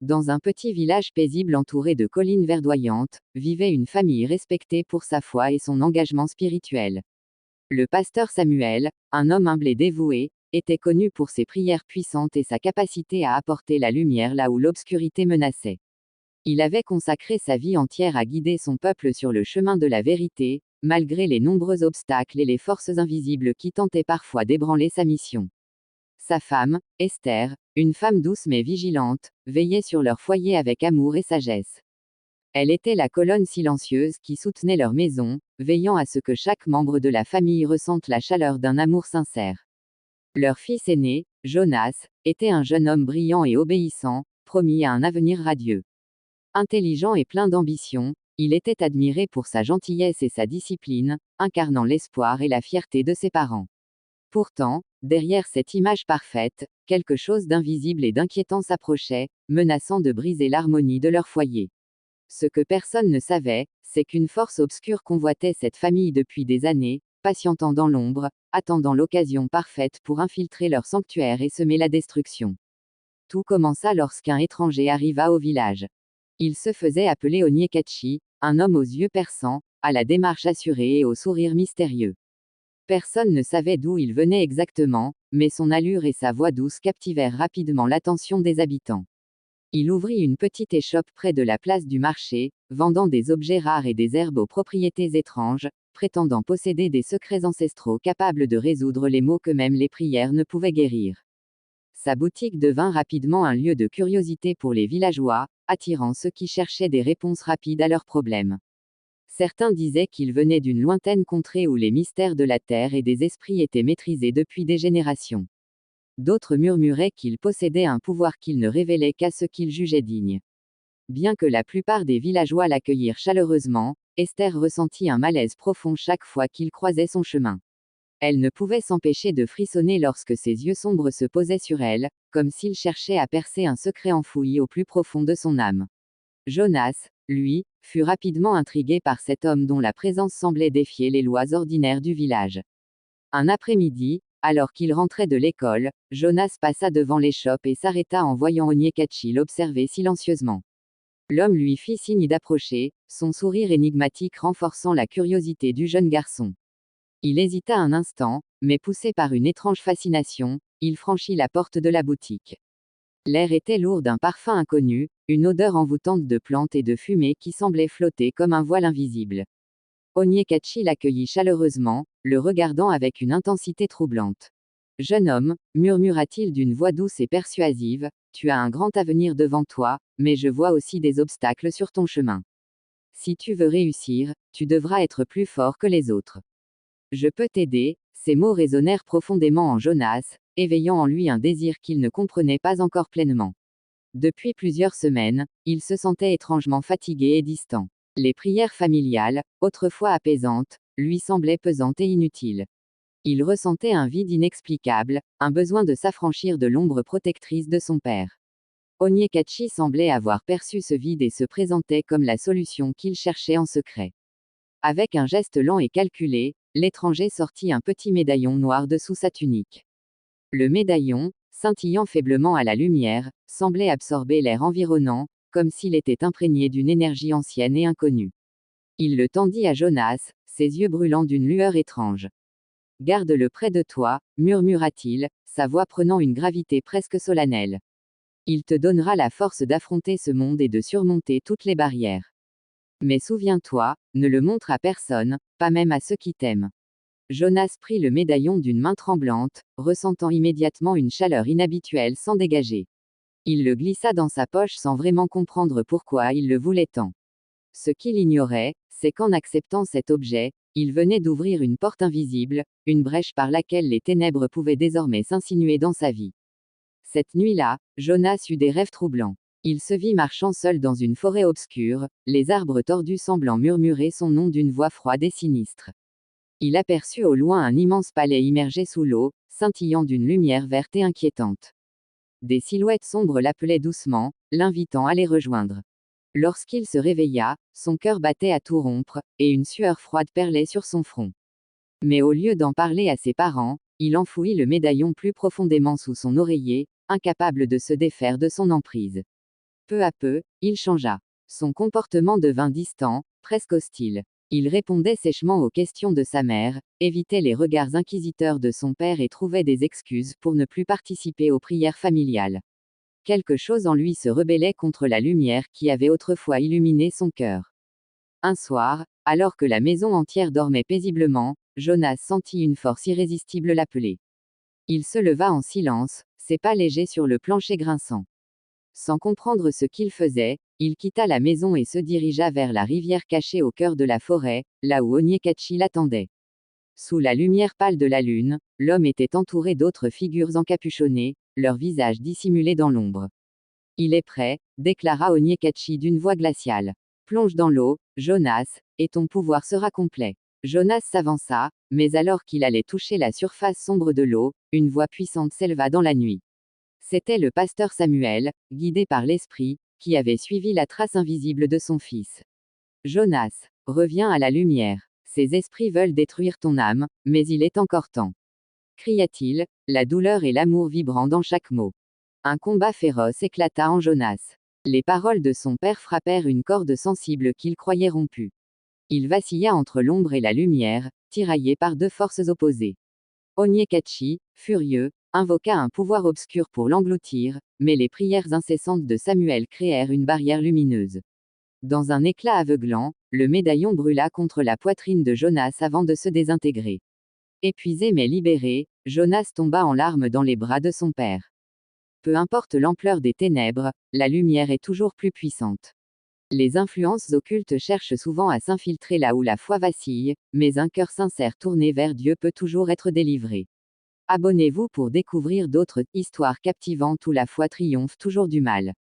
Dans un petit village paisible entouré de collines verdoyantes, vivait une famille respectée pour sa foi et son engagement spirituel. Le pasteur Samuel, un homme humble et dévoué, était connu pour ses prières puissantes et sa capacité à apporter la lumière là où l'obscurité menaçait. Il avait consacré sa vie entière à guider son peuple sur le chemin de la vérité, malgré les nombreux obstacles et les forces invisibles qui tentaient parfois d'ébranler sa mission. Sa femme, Esther, une femme douce mais vigilante, veillait sur leur foyer avec amour et sagesse. Elle était la colonne silencieuse qui soutenait leur maison, veillant à ce que chaque membre de la famille ressente la chaleur d'un amour sincère. Leur fils aîné, Jonas, était un jeune homme brillant et obéissant, promis à un avenir radieux. Intelligent et plein d'ambition, il était admiré pour sa gentillesse et sa discipline, incarnant l'espoir et la fierté de ses parents. Pourtant, derrière cette image parfaite, quelque chose d'invisible et d'inquiétant s'approchait, menaçant de briser l'harmonie de leur foyer. Ce que personne ne savait, c'est qu'une force obscure convoitait cette famille depuis des années, patientant dans l'ombre, attendant l'occasion parfaite pour infiltrer leur sanctuaire et semer la destruction. Tout commença lorsqu'un étranger arriva au village. Il se faisait appeler Onyekachi, un homme aux yeux perçants, à la démarche assurée et au sourire mystérieux. Personne ne savait d'où il venait exactement, mais son allure et sa voix douce captivèrent rapidement l'attention des habitants. Il ouvrit une petite échoppe près de la place du marché, vendant des objets rares et des herbes aux propriétés étranges, prétendant posséder des secrets ancestraux capables de résoudre les maux que même les prières ne pouvaient guérir. Sa boutique devint rapidement un lieu de curiosité pour les villageois, attirant ceux qui cherchaient des réponses rapides à leurs problèmes. Certains disaient qu'il venait d'une lointaine contrée où les mystères de la terre et des esprits étaient maîtrisés depuis des générations. D'autres murmuraient qu'il possédait un pouvoir qu'il ne révélait qu'à ceux qu'il jugeait dignes. Bien que la plupart des villageois l'accueillirent chaleureusement, Esther ressentit un malaise profond chaque fois qu'il croisait son chemin. Elle ne pouvait s'empêcher de frissonner lorsque ses yeux sombres se posaient sur elle, comme s'il cherchait à percer un secret enfoui au plus profond de son âme. Jonas, lui, fut rapidement intrigué par cet homme dont la présence semblait défier les lois ordinaires du village. Un après-midi, alors qu'il rentrait de l'école, Jonas passa devant l'échoppe et s'arrêta en voyant Onyekachi l'observer silencieusement. L'homme lui fit signe d'approcher, son sourire énigmatique renforçant la curiosité du jeune garçon. Il hésita un instant, mais poussé par une étrange fascination, il franchit la porte de la boutique. L'air était lourd d'un parfum inconnu, une odeur envoûtante de plantes et de fumée qui semblait flotter comme un voile invisible. Onyekachi l'accueillit chaleureusement, le regardant avec une intensité troublante. Jeune homme, murmura-t-il d'une voix douce et persuasive, tu as un grand avenir devant toi, mais je vois aussi des obstacles sur ton chemin. Si tu veux réussir, tu devras être plus fort que les autres. Je peux t'aider, ces mots résonnèrent profondément en Jonas, éveillant en lui un désir qu'il ne comprenait pas encore pleinement. Depuis plusieurs semaines, il se sentait étrangement fatigué et distant. Les prières familiales, autrefois apaisantes, lui semblaient pesantes et inutiles. Il ressentait un vide inexplicable, un besoin de s'affranchir de l'ombre protectrice de son père. Onyekachi semblait avoir perçu ce vide et se présentait comme la solution qu'il cherchait en secret. Avec un geste lent et calculé, l'étranger sortit un petit médaillon noir dessous sa tunique. Le médaillon, scintillant faiblement à la lumière, semblait absorber l'air environnant, comme s'il était imprégné d'une énergie ancienne et inconnue. Il le tendit à Jonas, ses yeux brûlant d'une lueur étrange. Garde-le près de toi, murmura-t-il, sa voix prenant une gravité presque solennelle. Il te donnera la force d'affronter ce monde et de surmonter toutes les barrières. Mais souviens-toi, ne le montre à personne, pas même à ceux qui t'aiment. Jonas prit le médaillon d'une main tremblante, ressentant immédiatement une chaleur inhabituelle s'en dégager. Il le glissa dans sa poche sans vraiment comprendre pourquoi il le voulait tant. Ce qu'il ignorait, c'est qu'en acceptant cet objet, il venait d'ouvrir une porte invisible, une brèche par laquelle les ténèbres pouvaient désormais s'insinuer dans sa vie. Cette nuit-là, Jonas eut des rêves troublants. Il se vit marchant seul dans une forêt obscure, les arbres tordus semblant murmurer son nom d'une voix froide et sinistre. Il aperçut au loin un immense palais immergé sous l'eau, scintillant d'une lumière verte et inquiétante. Des silhouettes sombres l'appelaient doucement, l'invitant à les rejoindre. Lorsqu'il se réveilla, son cœur battait à tout rompre, et une sueur froide perlait sur son front. Mais au lieu d'en parler à ses parents, il enfouit le médaillon plus profondément sous son oreiller, incapable de se défaire de son emprise. Peu à peu, il changea. Son comportement devint distant, presque hostile. Il répondait sèchement aux questions de sa mère, évitait les regards inquisiteurs de son père et trouvait des excuses pour ne plus participer aux prières familiales. Quelque chose en lui se rebellait contre la lumière qui avait autrefois illuminé son cœur. Un soir, alors que la maison entière dormait paisiblement, Jonas sentit une force irrésistible l'appeler. Il se leva en silence, ses pas légers sur le plancher grinçant. Sans comprendre ce qu'il faisait, il quitta la maison et se dirigea vers la rivière cachée au cœur de la forêt, là où Onyekachi l'attendait. Sous la lumière pâle de la lune, l'homme était entouré d'autres figures encapuchonnées, leurs visages dissimulés dans l'ombre. Il est prêt, déclara Onyekachi d'une voix glaciale. Plonge dans l'eau, Jonas, et ton pouvoir sera complet. Jonas s'avança, mais alors qu'il allait toucher la surface sombre de l'eau, une voix puissante s'éleva dans la nuit. C'était le pasteur Samuel, guidé par l'esprit, qui avait suivi la trace invisible de son fils. Jonas, reviens à la lumière. Ces esprits veulent détruire ton âme, mais il est encore temps. Cria-t-il, la douleur et l'amour vibrant dans chaque mot. Un combat féroce éclata en Jonas. Les paroles de son père frappèrent une corde sensible qu'il croyait rompue. Il vacilla entre l'ombre et la lumière, tiraillé par deux forces opposées. Onyekachi, furieux, invoqua un pouvoir obscur pour l'engloutir, mais les prières incessantes de Samuel créèrent une barrière lumineuse. Dans un éclat aveuglant, le médaillon brûla contre la poitrine de Jonas avant de se désintégrer. Épuisé mais libéré, Jonas tomba en larmes dans les bras de son père. Peu importe l'ampleur des ténèbres, la lumière est toujours plus puissante. Les influences occultes cherchent souvent à s'infiltrer là où la foi vacille, mais un cœur sincère tourné vers Dieu peut toujours être délivré. Abonnez-vous pour découvrir d'autres histoires captivantes où la foi triomphe toujours du mal.